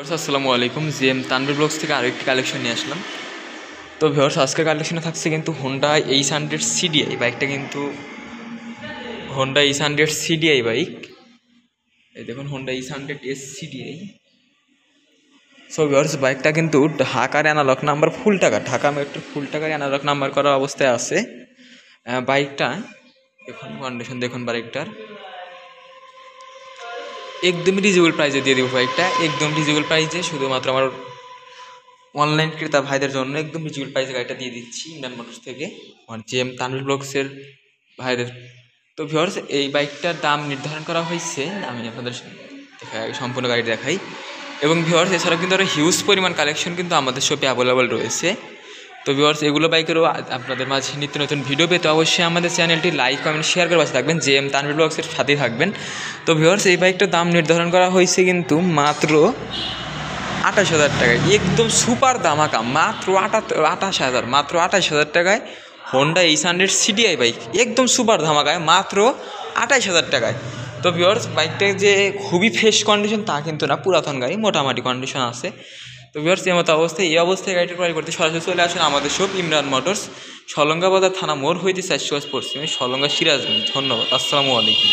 আসসালামু আলাইকুম। GM Tanvir blogs থেকে আরেকটি কালেকশন নিয়ে আসলাম। তো ভিউয়ার্স, আজকের কালেকশনে থাকছে কিন্তু হোন্ডা এইচ100 সিডিআই বাইকটা, কিন্তু হোন্ডা এইচ100 সিডিআই বাইক। এই দেখুন, হোন্ডা এইচ100 এস সিডিআই। সো ভিউয়ার্স, বাইকটা কিন্তু ঢাকার অ্যানালগ নাম্বার ঢাকা মেট্রো ফুল টাকার অ্যানালগ নাম্বার করা অবস্থায় আছে বাইকটা। দেখুন কন্ডিশন, দেখুন বাইকটার একদমই রিজনেবল প্রাইসে দিয়ে দেবো বাইকটা, একদম রিজনেবল প্রাইসে। শুধুমাত্র আমার অনলাইন ক্রেতা ভাইদের জন্য একদম রিজনেবল প্রাইসে গাড়িটা দিয়ে দিচ্ছি ইন্ডিয়ান মোটরস থেকে, আমার জিএম তানভীর ব্লগসের ভাইদের। তো ভিউয়ার্স, এই বাইকটার দাম নির্ধারণ করা হয়েছে, আমি আপনাদের সম্পূর্ণ গাড়ি দেখাই। এবং ভিউয়ার্স, এছাড়াও কিন্তু আরও হিউজ পরিমাণ কালেকশন কিন্তু আমাদের শপে অ্যাভেলেবল রয়েছে। তো ভিউয়ার্স, এগুলো বাইকেরও আপনাদের মাঝে নিত্য নতুন ভিডিও পেতে অবশ্যই আমাদের চ্যানেলটি লাইক কমেন্ট শেয়ার করে পাশে থাকবেন, জিএম তানভীর ব্লগসের সাথেই থাকবেন। তো ভিউয়ার্স, এই বাইকটার দাম নির্ধারণ করা হয়েছে কিন্তু মাত্র 28,000 টাকায়, একদম সুপার দামাকা, মাত্র 28,000 টাকায় হোন্ডা এইচ100 সিডিআই বাইক, একদম সুপার ধামাকায় মাত্র 28,000 টাকায়। তো ভিউয়ার্স, বাইকটা যে খুবই ফ্রেশ কন্ডিশন তা কিন্তু না, পুরাতন গাড়ি, মোটামুটি কন্ডিশন আছে। তো ভিউয়ার্স, এই অবস্থায় গাড়িটা ক্রয় করতে সরাসরি চলে আসেন আমাদের শপ ইমরান মোটরস, সলঙ্গা বাজার থানা মোড় হইতে 400 পশ্চিমে, সলঙ্গা সিরাজগঞ্জ। ধন্যবাদ, আসসালামু আলাইকুম।